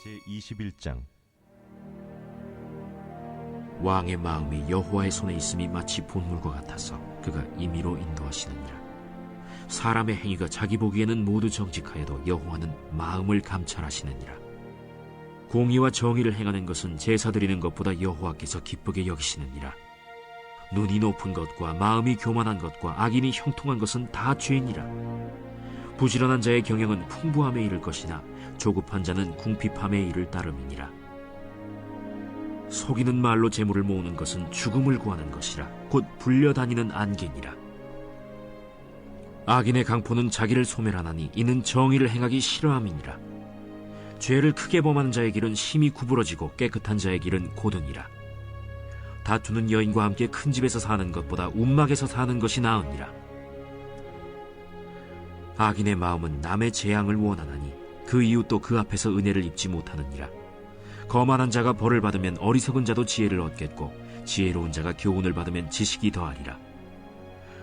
제21장. 왕의 마음이 여호와의 손에 있음이 마치 본물과 같아서 그가 임의로 인도하시느니라. 사람의 행위가 자기 보기에는 모두 정직하여도 여호와는 마음을 감찰하시느니라. 공의와 정의를 행하는 것은 제사 드리는 것보다 여호와께서 기쁘게 여기시느니라. 눈이 높은 것과 마음이 교만한 것과 악인이 형통한 것은 다 죄니라. 부지런한 자의 경영은 풍부함에 이를 것이나 조급한 자는 궁핍함에 이를 따름이니라. 속이는 말로 재물을 모으는 것은 죽음을 구하는 것이라 곧 불려다니는 안개니라. 악인의 강포는 자기를 소멸하나니 이는 정의를 행하기 싫어함이니라. 죄를 크게 범하는 자의 길은 심히 구부러지고 깨끗한 자의 길은 고드니라. 다투는 여인과 함께 큰 집에서 사는 것보다 움막에서 사는 것이 나으니라. 악인의 마음은 남의 재앙을 원하나니 그 이웃도 그 앞에서 은혜를 입지 못하느니라. 거만한 자가 벌을 받으면 어리석은 자도 지혜를 얻겠고 지혜로운 자가 교훈을 받으면 지식이 더하리라.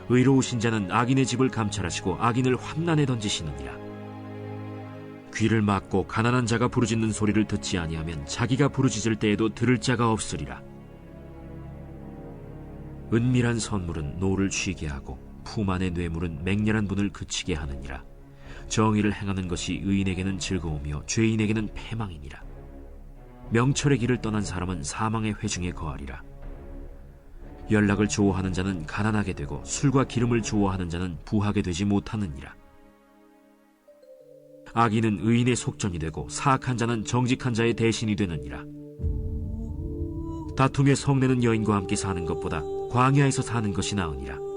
의로우신 자는 악인의 집을 감찰하시고 악인을 환난에 던지시느니라. 귀를 막고 가난한 자가 부르짖는 소리를 듣지 아니하면 자기가 부르짖을 때에도 들을 자가 없으리라. 은밀한 선물은 노를 쉬게 하고 품 안의 뇌물은 맹렬한 분을 그치게 하느니라. 정의를 행하는 것이 의인에게는 즐거우며 죄인에게는 패망이니라. 명철의 길을 떠난 사람은 사망의 회중에 거하리라. 연락을 좋아하는 자는 가난하게 되고 술과 기름을 좋아하는 자는 부하게 되지 못하느니라. 악인은 의인의 속전이 되고 사악한 자는 정직한 자의 대신이 되느니라. 다툼의 성내는 여인과 함께 사는 것보다 광야에서 사는 것이 나으니라.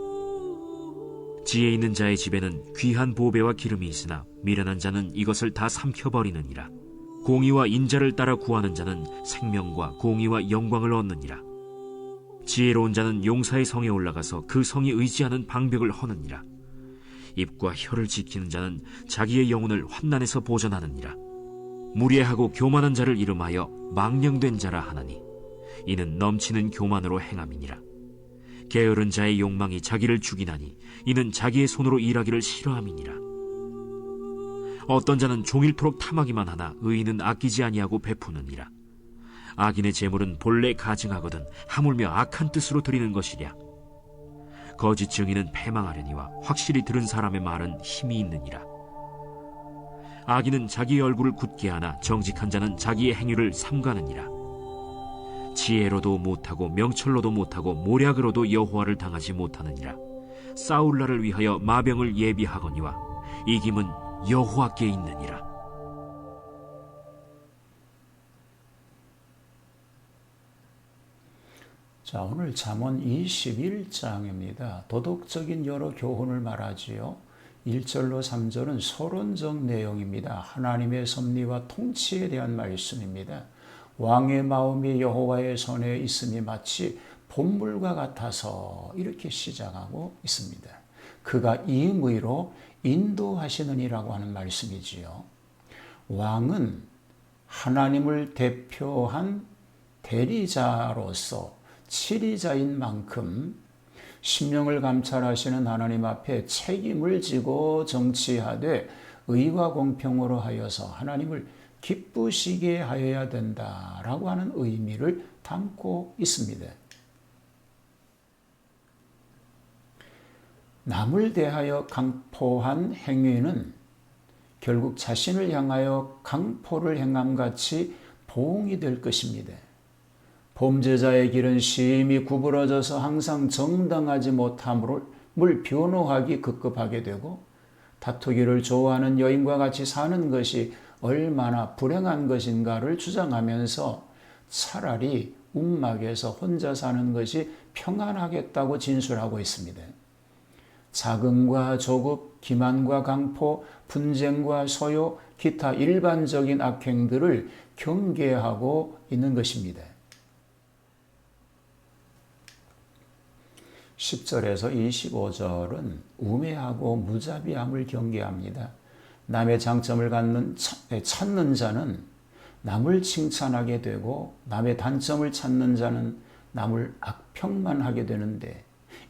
지혜 있는 자의 집에는 귀한 보배와 기름이 있으나 미련한 자는 이것을 다 삼켜버리느니라. 공의와 인자를 따라 구하는 자는 생명과 공의와 영광을 얻느니라. 지혜로운 자는 용사의 성에 올라가서 그 성이 의지하는 방벽을 허느니라. 입과 혀를 지키는 자는 자기의 영혼을 환난에서 보전하느니라. 무례하고 교만한 자를 이름하여 망령된 자라 하나니 이는 넘치는 교만으로 행함이니라. 게으른 자의 욕망이 자기를 죽이나니 이는 자기의 손으로 일하기를 싫어함이니라. 어떤 자는 종일토록 탐하기만 하나 의인은 아끼지 아니하고 베푸느니라. 악인의 재물은 본래 가증하거든 하물며 악한 뜻으로 드리는 것이랴. 거짓 증인은 패망하려니와 확실히 들은 사람의 말은 힘이 있느니라. 악인은 자기의 얼굴을 굳게 하나 정직한 자는 자기의 행위를 삼가느니라. 지혜로도 못하고 명철로도 못하고 모략으로도 여호와를 당하지 못하느니라. 싸울 날을 위하여 마병을 예비하거니와 이김은 여호와께 있느니라. 자, 오늘 잠언 21장입니다. 도덕적인 여러 교훈을 말하지요. 1절로 3절은 서론적 내용입니다. 하나님의 섭리와 통치에 대한 말씀입니다. 왕의 마음이 여호와의 손에 있음이 마치 본물과 같아서 이렇게 시작하고 있습니다. 그가 임의로 인도하시느니라고 하는 말씀이지요. 왕은 하나님을 대표한 대리자로서 치리자인 만큼 심령을 감찰하시는 하나님 앞에 책임을 지고 정치하되 의와 공평으로 하여서 하나님을 기쁘시게 하여야 된다라고 하는 의미를 담고 있습니다. 남을 대하여 강포한 행위는 결국 자신을 향하여 강포를 행함같이 보응이 될 것입니다. 범죄자의 길은 심히 구부러져서 항상 정당하지 못함을 변호하기 급급하게 되고 다투기를 좋아하는 여인과 같이 사는 것이 얼마나 불행한 것인가를 주장하면서 차라리 움막에서 혼자 사는 것이 평안하겠다고 진술하고 있습니다. 자금과 조급, 기만과 강포, 분쟁과 소요, 기타 일반적인 악행들을 경계하고 있는 것입니다. 10절에서 25절은 우매하고 무자비함을 경계합니다. 남의 장점을 찾는 자는 남을 칭찬하게 되고 남의 단점을 찾는 자는 남을 악평만 하게 되는데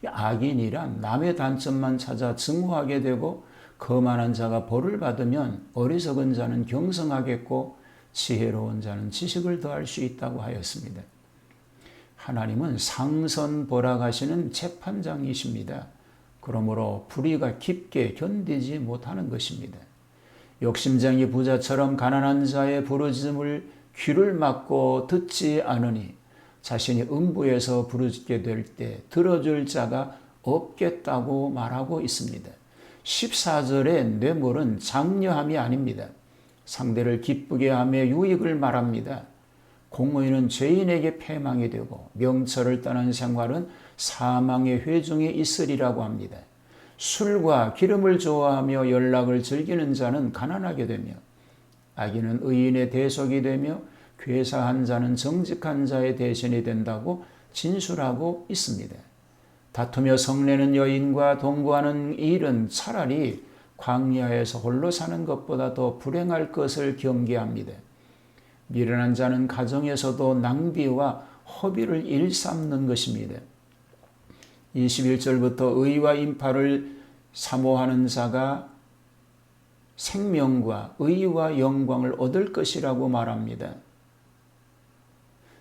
악인이란 남의 단점만 찾아 증오하게 되고 거만한 자가 벌을 받으면 어리석은 자는 경성하겠고 지혜로운 자는 지식을 더할 수 있다고 하였습니다. 하나님은 상선벌악하시는 재판장이십니다. 그러므로 불의가 깊게 견디지 못하는 것입니다. 욕심쟁이 부자처럼 가난한 자의 부르짖음을 귀를 막고 듣지 않으니 자신이 음부에서 부르짖게 될 때 들어줄 자가 없겠다고 말하고 있습니다. 14절의 뇌물은 장려함이 아닙니다. 상대를 기쁘게 하며 유익을 말합니다. 공의는 죄인에게 패망이 되고 명철을 떠난 생활은 사망의 회중에 있으리라고 합니다. 술과 기름을 좋아하며 연락을 즐기는 자는 가난하게 되며 악인은 의인의 대속이 되며 괴사한 자는 정직한 자의 대신이 된다고 진술하고 있습니다. 다투며 성내는 여인과 동거하는 일은 차라리 광야에서 홀로 사는 것보다 더 불행할 것을 경계합니다. 미련한 자는 가정에서도 낭비와 허비를 일삼는 것입니다. 21절부터 의와 인파를 사모하는 자가 생명과 의와 영광을 얻을 것이라고 말합니다.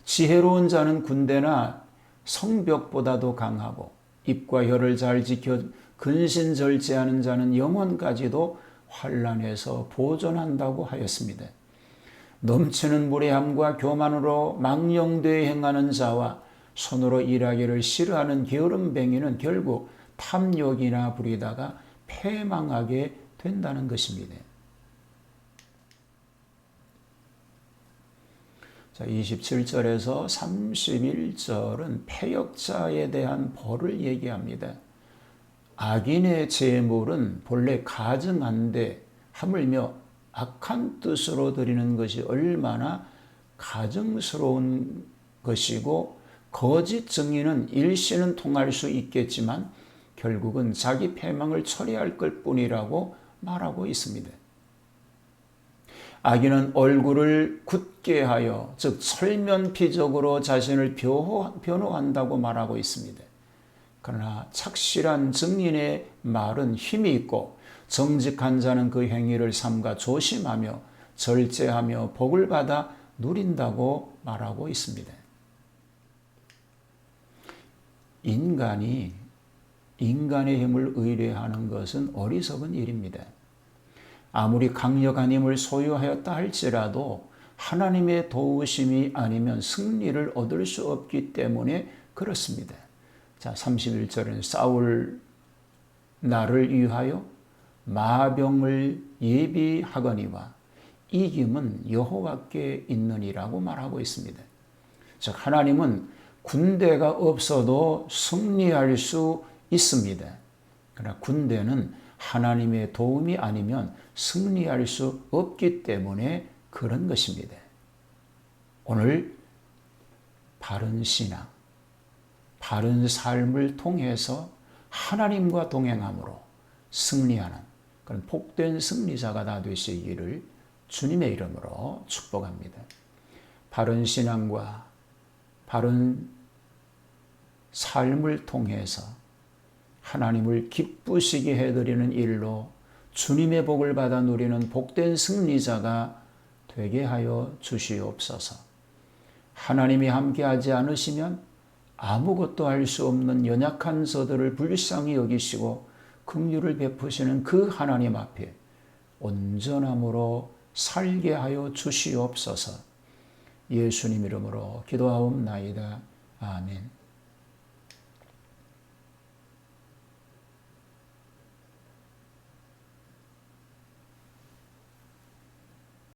지혜로운 자는 군대나 성벽보다도 강하고 입과 혀를 잘 지켜 근신절제하는 자는 영혼까지도 환난에서 보존한다고 하였습니다. 넘치는 무례함과 교만으로 망령되이 행하는 자와 손으로 일하기를 싫어하는 게으름뱅이는 결국 탐욕이나 부리다가 패망하게 된다는 것입니다. 자, 27절에서 31절은 패역자에 대한 벌을 얘기합니다. 악인의 재물은 본래 가증한데 하물며 악한 뜻으로 드리는 것이 얼마나 가증스러운 것이고 거짓 증인은 일시는 통할 수 있겠지만 결국은 자기 패망을 처리할 것뿐이라고 말하고 있습니다. 악인은 얼굴을 굳게 하여 즉 설면피적으로 자신을 변호한다고 말하고 있습니다. 그러나 착실한 증인의 말은 힘이 있고 정직한 자는 그 행위를 삼가 조심하며 절제하며 복을 받아 누린다고 말하고 있습니다. 인간이 인간의 힘을 의뢰하는 것은 어리석은 일입니다. 아무리 강력한 힘을 소유하였다 할지라도 하나님의 도우심이 아니면 승리를 얻을 수 없기 때문에 그렇습니다. 자, 31절은 싸울 나를 위하여 마병을 예비하거니와 이김은 여호와께 있느니라고 말하고 있습니다. 즉 하나님은 군대가 없어도 승리할 수 있습니다. 그러나 군대는 하나님의 도움이 아니면 승리할 수 없기 때문에 그런 것입니다. 오늘 바른 신앙, 바른 삶을 통해서 하나님과 동행함으로 승리하는 그런 복된 승리자가 다 되시기를 주님의 이름으로 축복합니다. 바른 신앙과 바른 삶을 통해서 하나님을 기쁘시게 해드리는 일로 주님의 복을 받아 누리는 복된 승리자가 되게 하여 주시옵소서. 하나님이 함께하지 않으시면 아무것도 할 수 없는 연약한 저들을 불쌍히 여기시고 긍휼을 베푸시는 그 하나님 앞에 온전함으로 살게 하여 주시옵소서. 예수님 이름으로 기도하옵나이다. 아멘.